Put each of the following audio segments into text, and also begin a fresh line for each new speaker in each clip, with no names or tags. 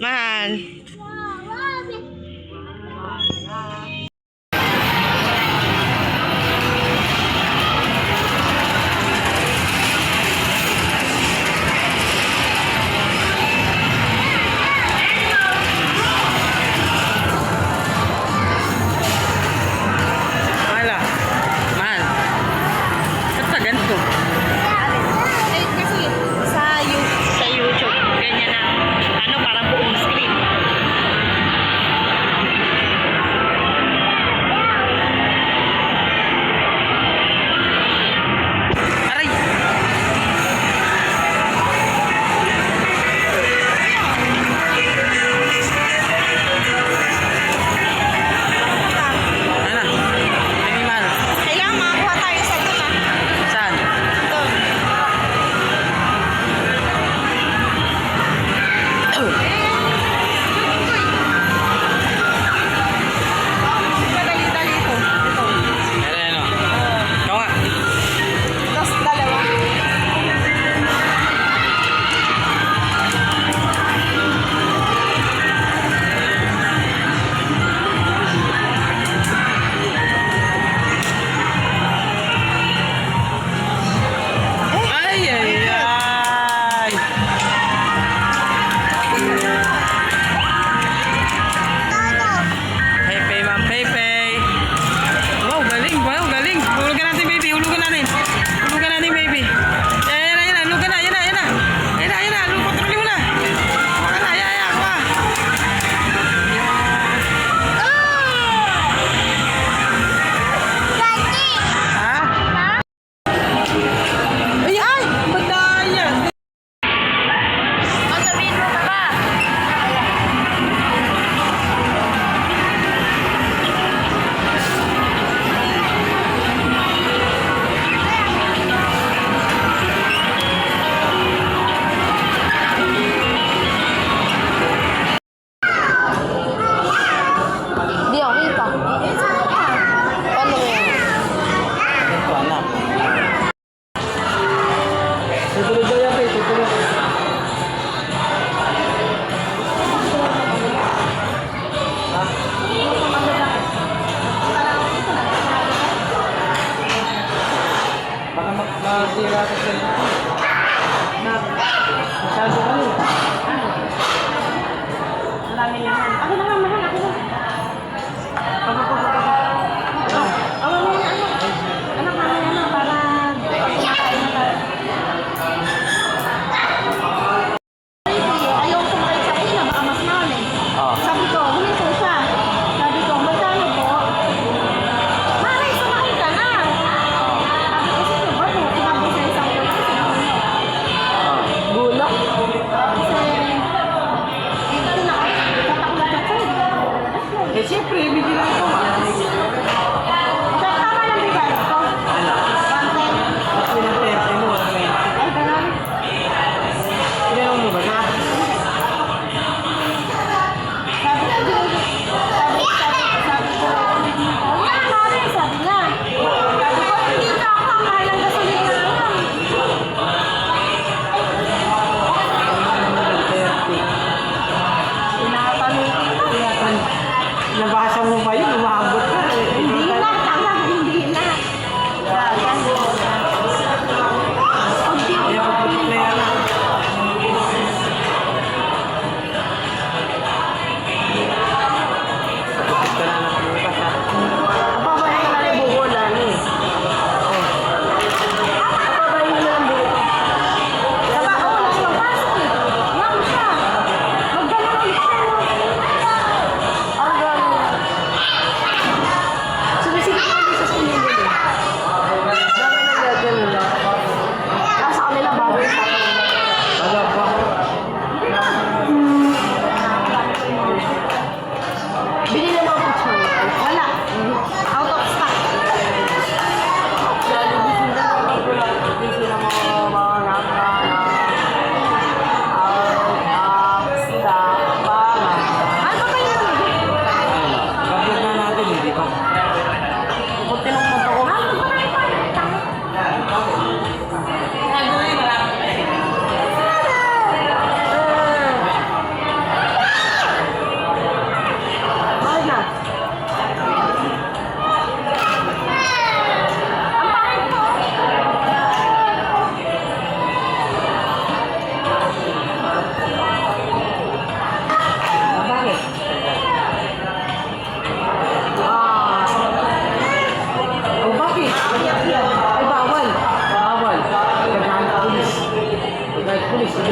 Mahal. Wala. Mahal. Ba't sa ganito?
Kasi sa YouTube.
Sa YouTube. Ganyan na. Ano, parang buong screen.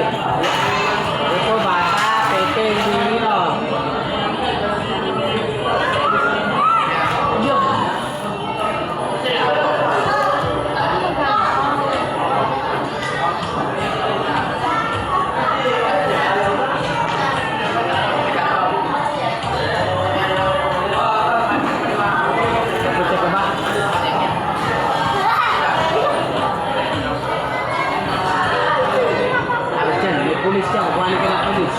Ito bata, Pepe, Lino. Kapit ka ba? Alas dyan, may pulis dyan. Kuhanin ka ng pulis.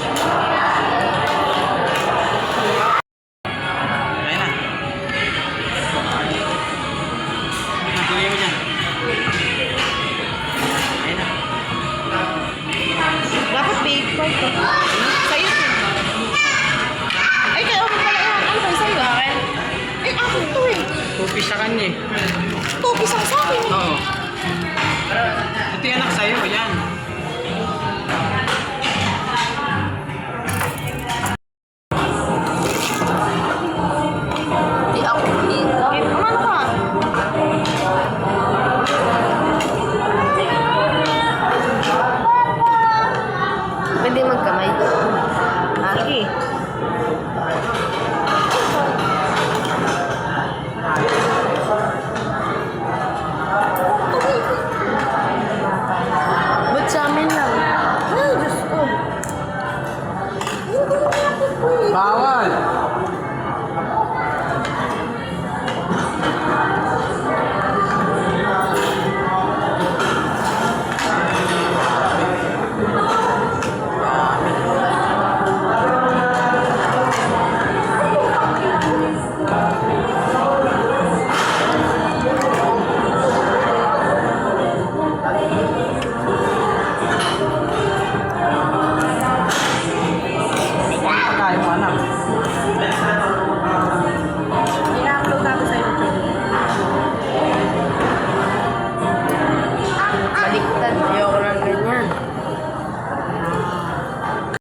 Ayan na. Napili mo dyan. Ayan na.
Dapat big card to. Sa'yo to. Ay, kaya ako pala yan. Ano kayo sa'yo? Akin? Ay, akin to eh.
Tupis sa kanya eh.
Tupis ang sa akin.
Oo. Ito yung anak sa'yo. Yan.
Di ako. Di. Kumano ka? Pwede magkamay.